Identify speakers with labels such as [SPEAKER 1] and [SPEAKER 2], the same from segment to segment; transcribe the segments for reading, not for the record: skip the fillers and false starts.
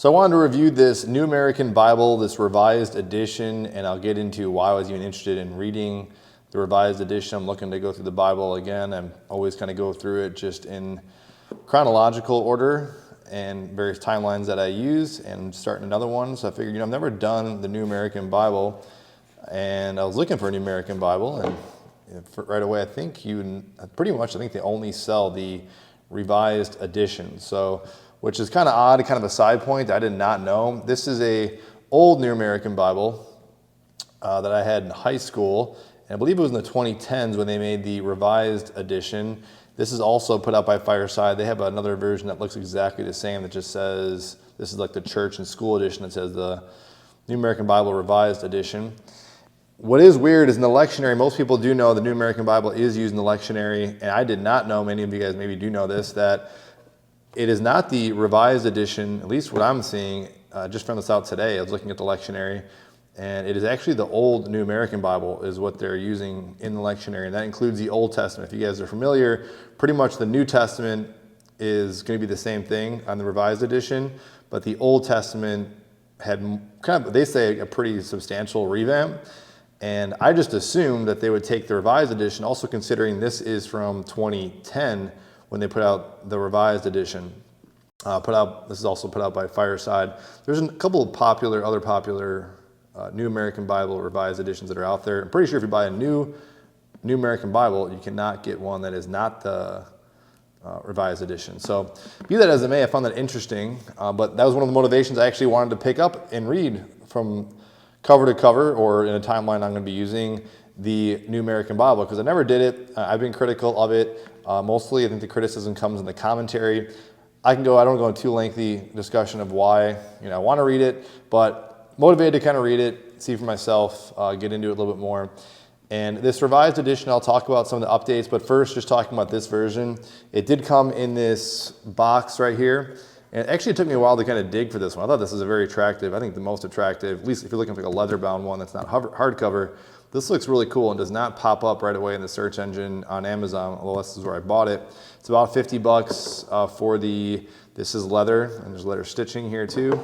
[SPEAKER 1] So I wanted to review this New American Bible, this revised edition, and I'll get into why I was even interested in reading the revised edition. I'm looking to go through the Bible again. I'm always kind of go through it just in chronological order and various timelines that I use, and starting another one. So I figured, I've never done the New American Bible, and I was looking for a New American Bible, and right away I think they only sell the revised edition. So, which is kind of odd, kind of a side point I did not know. This is a old New American Bible that I had in high school, and I believe it was in the 2010s when they made the revised edition. This is also put out by Fireside. They have another version that looks exactly the same that just says, this is like the church and school edition that says the New American Bible revised edition. What is weird is in the lectionary, most people do know the New American Bible is used in the lectionary, and I did not know, many of you guys maybe do know this, that it is not the revised edition, at least what I'm seeing. Just found this out today. I was looking at the lectionary, and it is actually the old New American Bible is what they're using in the lectionary, and that includes the Old Testament. If you guys are familiar, pretty much the New Testament is going to be the same thing on the revised edition, but the Old Testament had kind of, they say, a pretty substantial revamp, and I just assumed that they would take the revised edition, also considering this is from 2010, when they put out the revised edition. This is also put out by Fireside. There's a couple of other popular New American Bible revised editions that are out there. I'm pretty sure if you buy a New American Bible, you cannot get one that is not the revised edition. So be that as it may, I found that interesting, but that was one of the motivations I actually wanted to pick up and read from cover to cover, or in a timeline I'm going to be using the New American Bible, because I never did it. I've been critical of it. Mostly, I think the criticism comes in the commentary. I don't go into too lengthy discussion of why I want to read it, but motivated to kind of read it, see for myself, get into it a little bit more. And this revised edition, I'll talk about some of the updates, but first, just talking about this version. It did come in this box right here, and it actually took me a while to kind of dig for this one. I thought this was a very attractive, I think the most attractive, at least if you're looking for like a leather-bound one that's not hardcover. This looks really cool and does not pop up right away in the search engine on Amazon, although this is where I bought it. It's about $50 for this is leather, and there's leather stitching here too.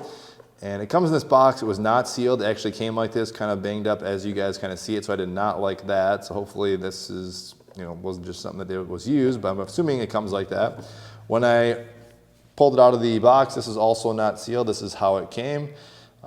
[SPEAKER 1] And it comes in this box. It was not sealed. It actually came like this, kind of banged up as you guys kind of see it, so I did not like that. So hopefully this is, wasn't just something that was used, but I'm assuming it comes like that. When I pulled it out of the box, this is also not sealed. This is how it came.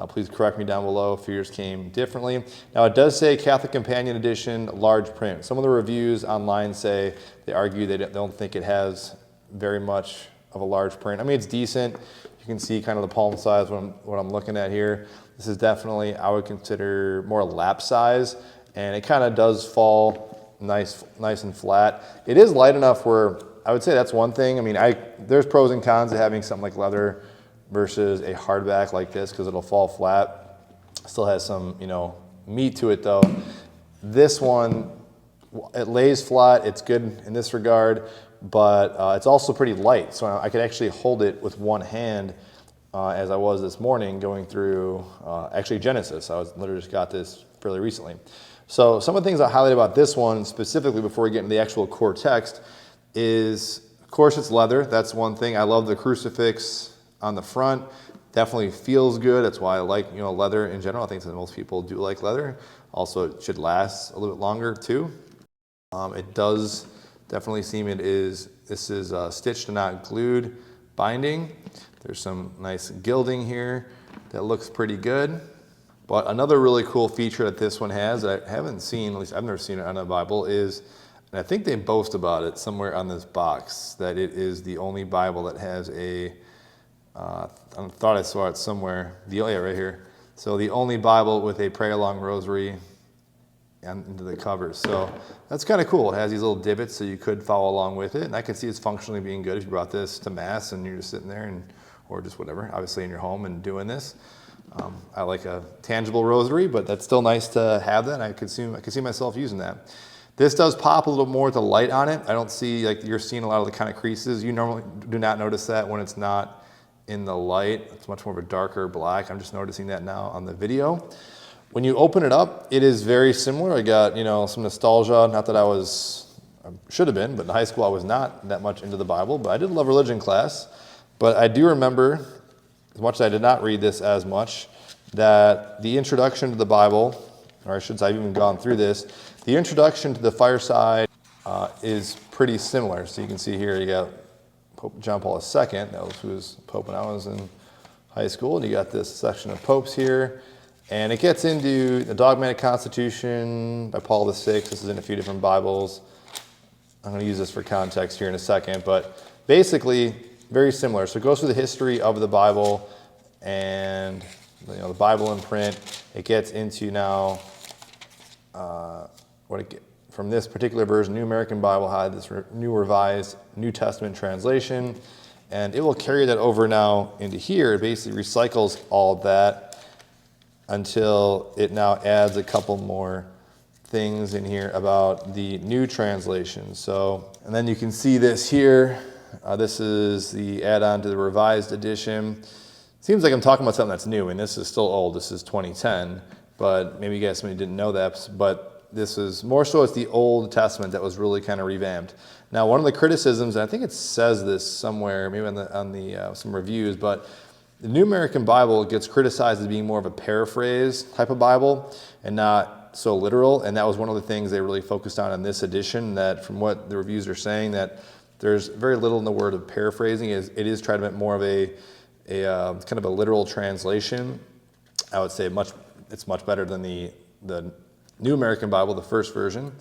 [SPEAKER 1] Please correct me down below if yours came differently. Now it does say Catholic Companion Edition, large print. Some of the reviews online say, they argue they don't think it has very much of a large print. I mean, it's decent. You can see kind of the palm size what I'm looking at here. This is definitely, I would consider more lap size, and it kind of does fall nice and flat. It is light enough where I would say that's one thing. I mean, there's pros and cons to having something like leather versus a hardback like this, because it'll fall flat. Still has some, meat to it though. This one, it lays flat. It's good in this regard, but it's also pretty light. So I could actually hold it with one hand, as I was this morning going through, actually Genesis. I literally just got this fairly recently. So some of the things I highlight about this one specifically before we get into the actual core text is, of course, it's leather. That's one thing. I love the crucifix on the front. Definitely feels good. That's why I like leather in general. I think that most people do like leather. Also, it should last a little bit longer too. It does definitely seem this is stitched and not glued binding. There's some nice gilding here that looks pretty good. But another really cool feature that this one has that I haven't seen, at least I've never seen it on a Bible, is, and I think they boast about it somewhere on this box, that it is the only Bible that has I thought I saw it somewhere. Right here. So the only Bible with a pray along rosary into the cover. So that's kind of cool. It has these little divots so you could follow along with it. And I can see it's functionally being good if you brought this to Mass and you're just sitting there or just whatever, obviously in your home and doing this. I like a tangible rosary, but that's still nice to have that. I could see myself using that. This does pop a little more with the light on it. I don't see, like you're seeing a lot of the kind of creases. You normally do not notice that when it's not in the light. It's much more of a darker black. I'm just noticing that now on the video. When you open it up, it is very similar. I got, some nostalgia. Not that I should have been, but in high school I was not that much into the Bible, but I did love religion class. But I do remember as much as I did not read this as much, that the introduction to the Bible, or I should say I've even gone through this, the introduction to the fireside is pretty similar. So you can see here you got Pope John Paul II, that was who was Pope when I was in high school, and you got this section of popes here, and it gets into the Dogmatic Constitution by Paul VI. This is in a few different Bibles. I'm going to use this for context here in a second, but basically very similar. So it goes through the history of the Bible and the Bible in print. It gets into now from this particular version, New American Bible had this new revised New Testament translation, and it will carry that over now into here. It basically recycles all of that until it now adds a couple more things in here about the new translation. So, and then you can see this here. This is the add-on to the revised edition. Seems like I'm talking about something that's new, and this is still old. This is 2010, but maybe you guys didn't know that, but this is more so it's the Old Testament that was really kind of revamped. Now, one of the criticisms, and I think it says this somewhere, maybe on the some reviews, but the New American Bible gets criticized as being more of a paraphrase type of Bible and not so literal, and that was one of the things they really focused on in this edition, that from what the reviews are saying, that there's very little in the word of paraphrasing. It is trying to make more of a kind of a literal translation. I would say it's much better than the New American Bible, the first version.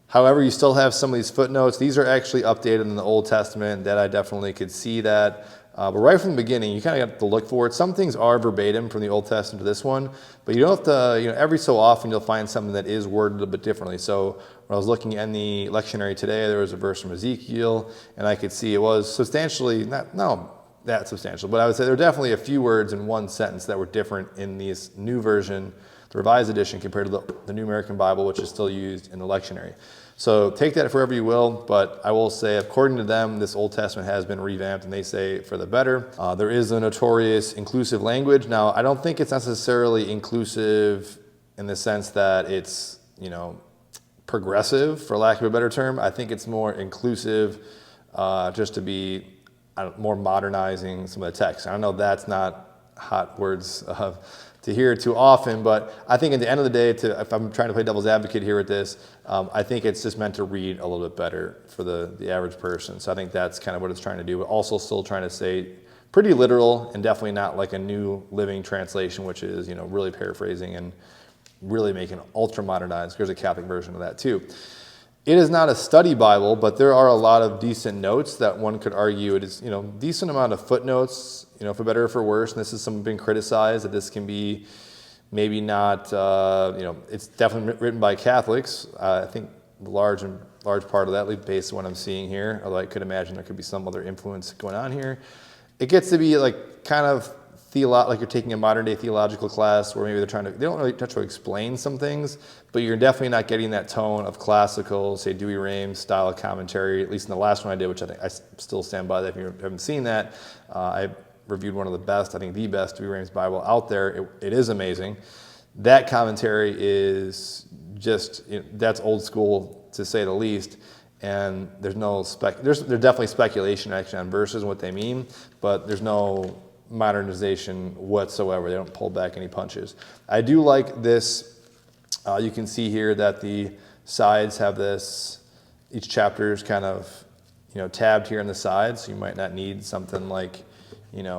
[SPEAKER 1] However, you still have some of these footnotes. These are actually updated in the Old Testament, that I definitely could see that. But right from the beginning, you kind of have to look for it. Some things are verbatim from the Old Testament to this one, but you don't have to, every so often you'll find something that is worded a bit differently. So when I was looking in the lectionary today, there was a verse from Ezekiel, and I could see it was substantially, not that substantial, but I would say there were definitely a few words in one sentence that were different in this new version, the Revised Edition, compared to the New American Bible, which is still used in the lectionary. So take that wherever you will, but I will say, according to them, this Old Testament has been revamped, and they say for the better. There is a notorious inclusive language. Now, I don't think it's necessarily inclusive in the sense that it's, progressive, for lack of a better term. I think it's more inclusive just to be more modernizing some of the text. I know that's not hot words to hear too often, but I think at the end of the day, if I'm trying to play devil's advocate here with this, I think it's just meant to read a little bit better for the average person. So I think that's kind of what it's trying to do, but also still trying to say pretty literal, and definitely not like a New Living Translation, which is really paraphrasing and really making it ultra modernized. There's a Catholic version of that too. It is not a study Bible, but there are a lot of decent notes that one could argue it is, decent amount of footnotes, for better or for worse. And this has been criticized, that this can be maybe not, it's definitely written by Catholics. I think the large part of that, based on what I'm seeing here, although I could imagine there could be some other influence going on here. It gets to be like kind of like you're taking a modern day theological class where maybe they don't really touch to explain some things, but you're definitely not getting that tone of classical, say Dewey Rheims style of commentary, at least in the last one I did, which I think I still stand by that. If you haven't seen that, I reviewed one of the best, I think the best Dewey Rheims Bible out there. It is amazing. That commentary is just, that's old school to say the least. And there's definitely speculation actually on verses and what they mean, but there's no modernization whatsoever. They don't pull back any punches. I do like this. You can see here that the sides have this, each chapter is kind of, tabbed here on the sides. So you might not need something like,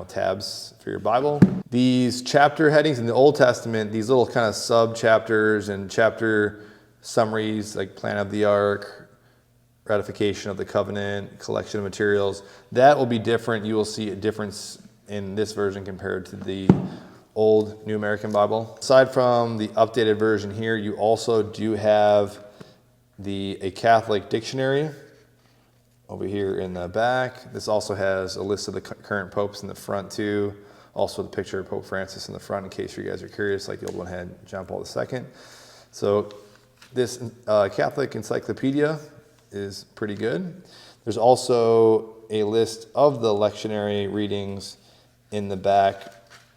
[SPEAKER 1] tabs for your Bible. These chapter headings in the Old Testament, these little kind of sub chapters and chapter summaries, like plan of the ark, ratification of the covenant, collection of materials, that will be different. You will see a difference in this version compared to the old New American Bible. Aside from the updated version here, you also do have a Catholic dictionary over here in the back. This also has a list of the current popes in the front too. Also the picture of Pope Francis in the front in case you guys are curious, like the old one had John Paul II. So this Catholic encyclopedia is pretty good. There's also a list of the lectionary readings in the back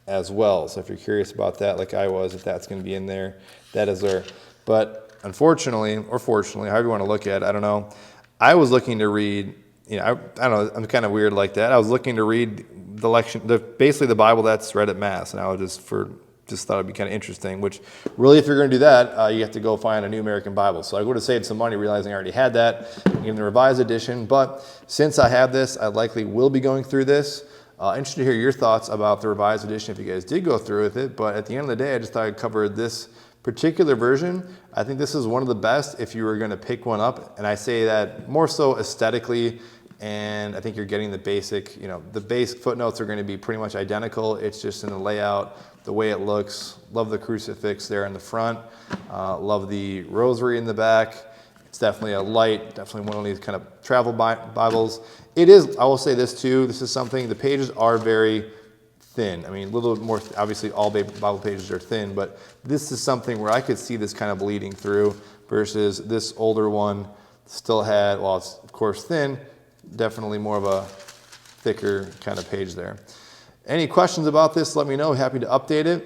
[SPEAKER 1] as well. So if you're curious about that, like I was, if that's going to be in there, that is there. But unfortunately, or fortunately, however you want to look at it, I don't know. I was looking to read, I don't know, I'm kind of weird like that. I was looking to read basically the Bible that's read at Mass. And I would just thought it'd be kind of interesting, which really, if you're going to do that, you have to go find a New American Bible. So I would have saved some money realizing I already had that in the Revised Edition. But since I have this, I likely will be going through this. Interested to hear your thoughts about the Revised Edition if you guys did go through with it. But at the end of the day, I just thought I'd cover this particular version. I think this is one of the best if you were going to pick one up. And I say that more so aesthetically. And I think you're getting the basic, the basic footnotes are going to be pretty much identical. It's just in the layout, the way it looks. Love the crucifix there in the front. Love the rosary in the back. It's definitely a light, definitely one of these kind of travel Bibles. It is, I will say this too, this is something, the pages are very thin. I mean, a little more, obviously all Bible pages are thin, but this is something where I could see this kind of bleeding through versus this older one still had, well, it's of course thin, definitely more of a thicker kind of page there. Any questions about this, let me know. Happy to update it.